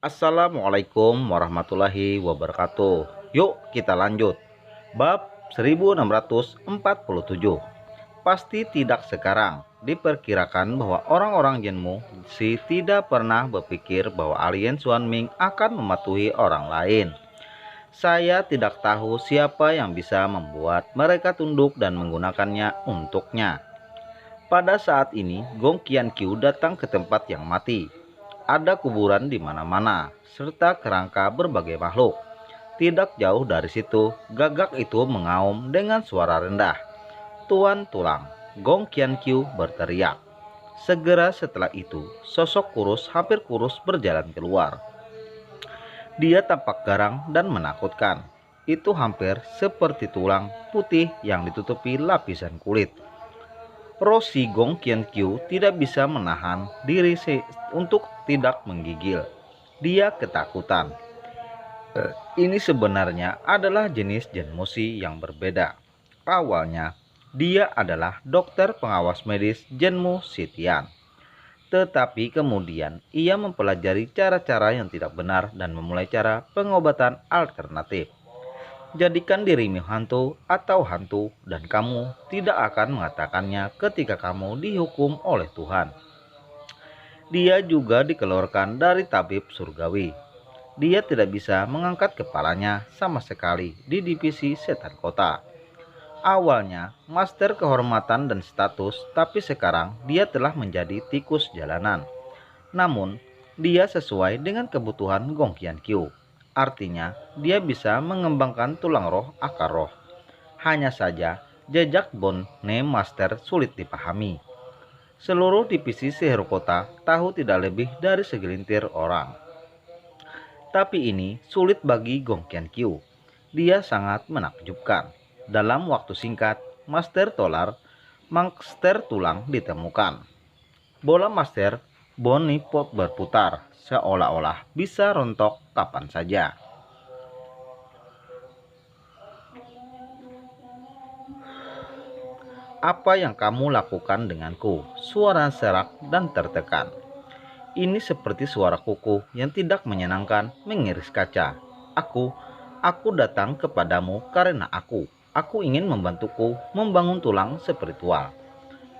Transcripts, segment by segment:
Assalamualaikum warahmatullahi wabarakatuh. Yuk kita lanjut. Bab 1647. Pasti tidak sekarang. Diperkirakan bahwa orang-orang Genmu si tidak pernah berpikir bahwa alien Xuan Ming akan mematuhi orang lain. Saya tidak tahu siapa yang bisa membuat mereka tunduk dan menggunakannya untuknya. Pada saat ini, Gong Qianqiu datang ke tempat yang mati. Ada kuburan di mana-mana, serta kerangka berbagai makhluk. Tidak jauh dari situ, gagak itu mengaum dengan suara rendah. "Tuan Tulang!" Gong Qianqiu berteriak. Segera setelah itu, sosok kurus hampir kurus berjalan keluar. Dia tampak garang dan menakutkan. Itu hampir seperti tulang putih yang ditutupi lapisan kulit. Roh si Gong Qianqiu tidak bisa menahan diri untuk tidak menggigil. Dia ketakutan. Ini sebenarnya adalah jenis Genmusi yang berbeda. Awalnya, dia adalah dokter pengawas medis Genmu Sitian. Tetapi kemudian ia mempelajari cara-cara yang tidak benar dan memulai cara pengobatan alternatif. Jadikan dirimu hantu atau hantu dan kamu tidak akan mengatakannya ketika kamu dihukum oleh Tuhan. Dia juga dikeluarkan dari tabib surgawi. Dia tidak bisa mengangkat kepalanya sama sekali di divisi setan kota. Awalnya master kehormatan dan status, tapi sekarang dia telah menjadi tikus jalanan. Namun, dia sesuai dengan kebutuhan Gong Qianqiu. Artinya, dia bisa mengembangkan tulang roh akar roh. Hanya saja, jejak Bone Master sulit dipahami. Seluruh divisi sihir kota tahu tidak lebih dari segelintir orang. Tapi ini sulit bagi Gong Qianqiu. Dia sangat menakjubkan. Dalam waktu singkat, Master Tulang ditemukan. Bola Master Bone Pot berputar, seolah-olah bisa rontok kapan saja. "Apa yang kamu lakukan denganku?" Suara serak dan tertekan. Ini seperti suara kuku yang tidak menyenangkan mengiris kaca. Aku datang kepadamu karena aku ingin membantuku membangun tulang spiritual."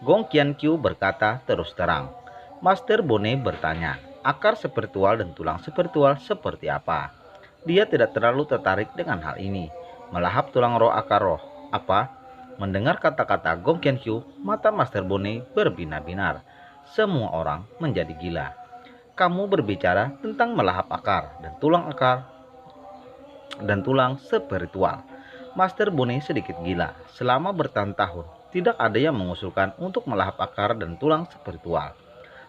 Gong Qianqiu berkata terus terang. Master Bone bertanya, akar spiritual dan tulang spiritual seperti apa? Dia tidak terlalu tertarik dengan hal ini. Melahap tulang roh akar roh. Apa? Mendengar kata-kata Gong Qianqiu, mata Master Bone berbinar-binar. Semua orang menjadi gila. "Kamu berbicara tentang melahap akar dan tulang spiritual." Master Bone sedikit gila. Selama bertahun-tahun, tidak ada yang mengusulkan untuk melahap akar dan tulang spiritual.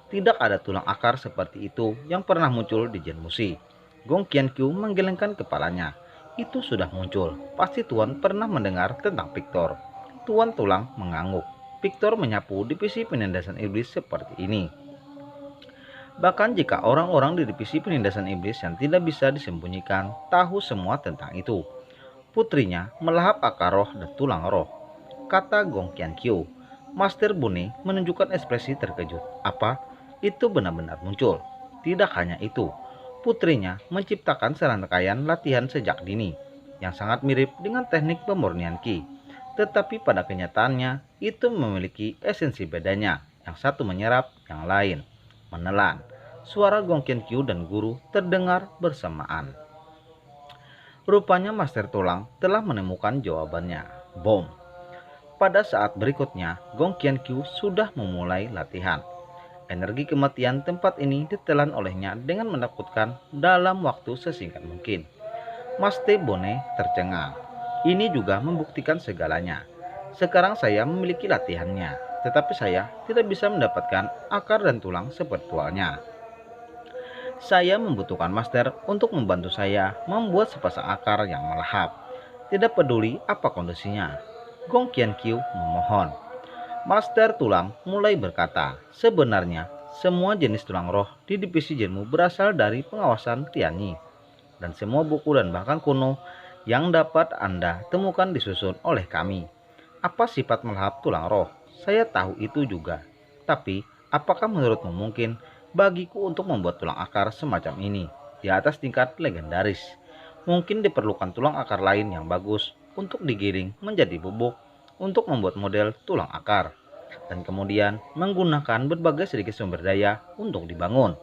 Tidak ada tulang akar seperti itu yang pernah muncul di Genmusi. Gong Qianqiu menggelengkan kepalanya. Itu sudah muncul. Pasti Tuan pernah mendengar tentang Victor. Tuan Tulang mengangguk. Victor menyapu divisi penindasan iblis seperti ini. Bahkan jika orang-orang di divisi penindasan iblis yang tidak bisa disembunyikan tahu semua tentang itu. Putrinya melahap akar roh dan tulang roh, kata Gong Qianqiu. Master Bone menunjukkan ekspresi terkejut. Apa? Itu benar-benar muncul. Tidak hanya itu, putrinya menciptakan serangkaian latihan sejak dini yang sangat mirip dengan teknik pemurnian Qi. Tetapi pada kenyataannya itu memiliki esensi bedanya. Yang satu menyerap, yang lain menelan. Suara Gong Qianqiu dan guru terdengar bersamaan. Rupanya Master Tulang telah menemukan jawabannya. Bom. Pada saat berikutnya, Gong Qianqiu sudah memulai latihan. Energi kematian tempat ini ditelan olehnya dengan menakutkan dalam waktu sesingkat mungkin. Master Bone tercengang. Ini juga membuktikan segalanya. Sekarang saya memiliki latihannya, tetapi saya tidak bisa mendapatkan akar dan tulang spiritualnya. Saya membutuhkan master untuk membantu saya membuat sepasang akar yang melahap. Tidak peduli apa kondisinya. Gong Qianqiu memohon. Master Tulang mulai berkata, sebenarnya semua jenis tulang roh di divisi Genmu berasal dari pengawasan Tianyi. Dan semua buku dan bahkan kuno yang dapat Anda temukan disusun oleh kami. Apa sifat melahap tulang roh? Saya tahu itu juga. Tapi, apakah menurutmu mungkin bagiku untuk membuat tulang akar semacam ini? di atas tingkat legendaris. Mungkin diperlukan tulang akar lain yang bagus untuk digiring menjadi bubuk untuk membuat model tulang akar, dan kemudian menggunakan berbagai sedikit sumber daya untuk dibangun.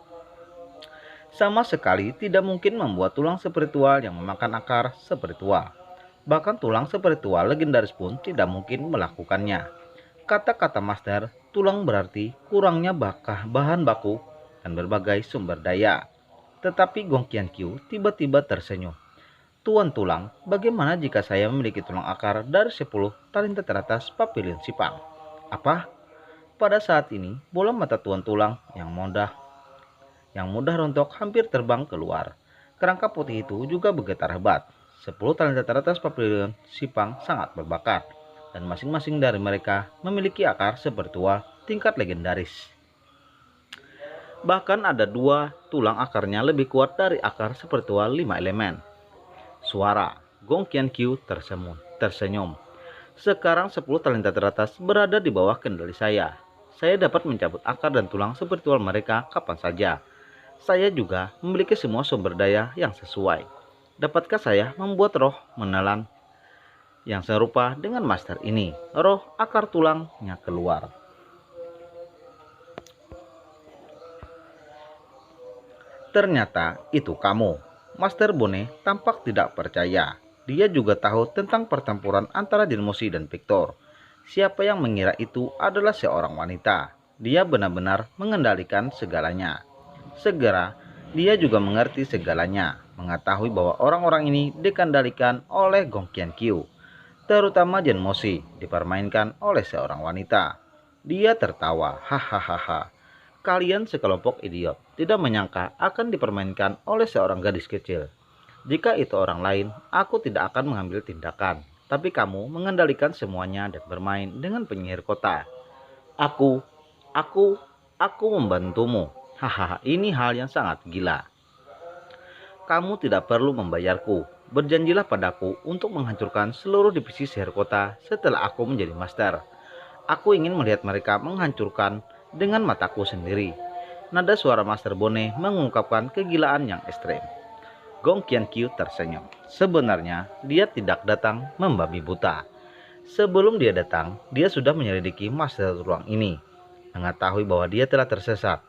Sama sekali tidak mungkin membuat tulang spiritual yang memakan akar spiritual. Bahkan tulang spiritual legendaris pun tidak mungkin melakukannya. Kata-kata master, tulang berarti kurangnya bahan baku dan berbagai sumber daya. Tetapi Gong Qianqiu tiba-tiba tersenyum. Tuan Tulang, bagaimana jika saya memiliki tulang akar dari 10 talenta teratas Papilion Sipang? Apa? Pada saat ini, bola mata Tuan Tulang yang mudah rontok hampir terbang keluar. Kerangka putih itu juga bergetar hebat. 10 talenta teratas Papilion Sipang sangat berbakat, dan masing-masing dari mereka memiliki akar spiritual tingkat legendaris. Bahkan ada 2 tulang akarnya lebih kuat dari akar spiritual 5 elemen. Suara Gong Qianqiu tersenyum. Sekarang 10 talenta teratas berada di bawah kendali saya. Saya dapat mencabut akar dan tulang spiritual mereka kapan saja. Saya juga memiliki semua sumber daya yang sesuai. Dapatkah saya membuat roh menelan yang serupa dengan master ini? Roh akar tulangnya keluar. Ternyata itu kamu. Master Bone tampak tidak percaya. Dia juga tahu tentang pertempuran antara Jinmoshi dan Victor. Siapa yang mengira itu adalah seorang wanita? Dia benar-benar mengendalikan segalanya. Segera, dia juga mengerti segalanya, mengetahui bahwa orang-orang ini dikendalikan oleh Gong Qianqiu. Terutama Jinmoshi dipermainkan oleh seorang wanita. Dia tertawa, hahaha. Kalian sekelompok idiot tidak menyangka akan dipermainkan oleh seorang gadis kecil. Jika itu orang lain, aku tidak akan mengambil tindakan. Tapi kamu mengendalikan semuanya dan bermain dengan penyihir kota. Aku membantumu. Hahaha, ini hal yang sangat gila. Kamu tidak perlu membayarku. Berjanjilah padaku untuk menghancurkan seluruh divisi sihir kota setelah aku menjadi master. Aku ingin melihat mereka menghancurkan dengan mataku sendiri. Nada suara Master Bone mengungkapkan kegilaan yang ekstrem. Gong Qianqiu tersenyum. Sebenarnya dia tidak datang membabi buta. Sebelum dia datang, dia sudah menyelidiki Master Tulang ini, mengetahui bahwa dia telah tersesat.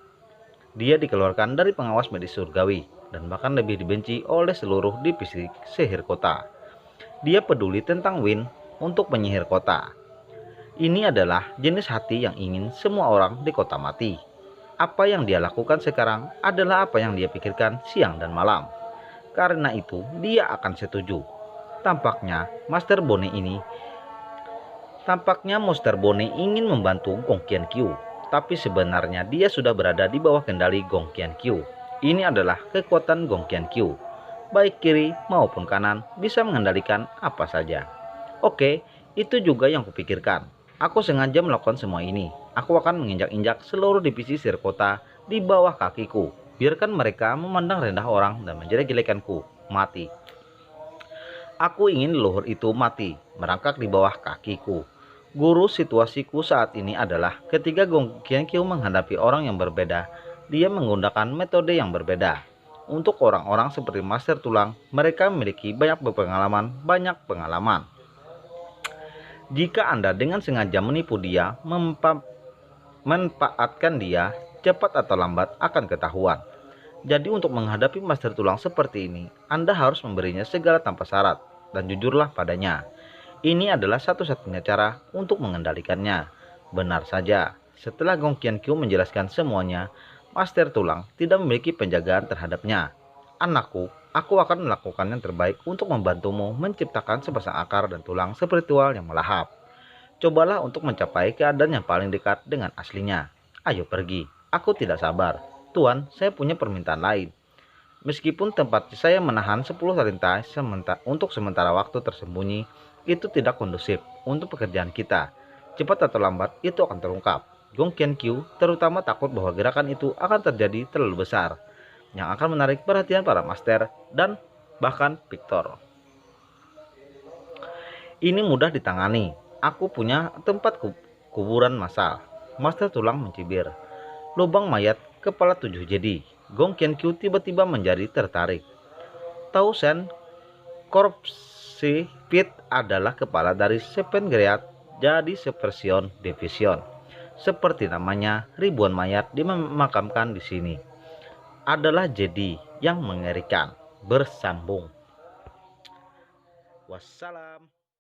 Dia dikeluarkan dari pengawas medis surgawi dan bahkan lebih dibenci oleh seluruh divisi sihir kota. Dia peduli tentang Win untuk penyihir kota. Ini adalah jenis hati yang ingin semua orang di kota mati. Apa yang dia lakukan sekarang adalah apa yang dia pikirkan siang dan malam. Karena itu, dia akan setuju. Tampaknya Master Bone ingin membantu Gong Qianqiu, tapi sebenarnya dia sudah berada di bawah kendali Gong Qianqiu. Ini adalah kekuatan Gong Qianqiu. Baik kiri maupun kanan bisa mengendalikan apa saja. Oke, itu juga yang kupikirkan. Aku sengaja melakukan semua ini. Aku akan menginjak-injak seluruh divisi sihir kota di bawah kakiku. Biarkan mereka memandang rendah orang dan menjelek-jelekanku. Mati. Aku ingin leluhur itu mati, merangkak di bawah kakiku. Guru situasiku saat ini adalah ketika Gong Qianqiu menghadapi orang yang berbeda, dia menggunakan metode yang berbeda. Untuk orang-orang seperti Master Tulang, mereka memiliki banyak pengalaman. Jika Anda dengan sengaja menipu dia, memanfaatkan dia, cepat atau lambat akan ketahuan. Jadi untuk menghadapi Master Tulang seperti ini, Anda harus memberinya segala tanpa syarat, dan jujurlah padanya. Ini adalah satu-satunya cara untuk mengendalikannya. Benar saja, setelah Gong Qianqiu menjelaskan semuanya, Master Tulang tidak memiliki penjagaan terhadapnya. Anakku, aku akan melakukan yang terbaik untuk membantumu menciptakan sepasang akar dan tulang spiritual yang melahap. Cobalah untuk mencapai keadaan yang paling dekat dengan aslinya. Ayo pergi, aku tidak sabar. Tuan, saya punya permintaan lain. Meskipun tempat saya menahan 10 talenta untuk sementara waktu tersembunyi, itu tidak kondusif untuk pekerjaan kita. Cepat atau lambat itu akan terungkap. Gong Qianqiu terutama takut bahwa gerakan itu akan terjadi terlalu besar, yang akan menarik perhatian para master dan bahkan Victor. Ini mudah ditangani. Aku punya tempat kuburan massal. Master Tulang mencibir. Lubang mayat kepala 7 jedi. Gong Qianqiu tiba-tiba menjadi tertarik. Tausen Korpsi Pit adalah kepala dari Sepengreat, jadi Seversion Division. Seperti namanya, ribuan mayat dimakamkan di sini. Adalah Jedi yang mengerikan. Bersambung. Wassalam.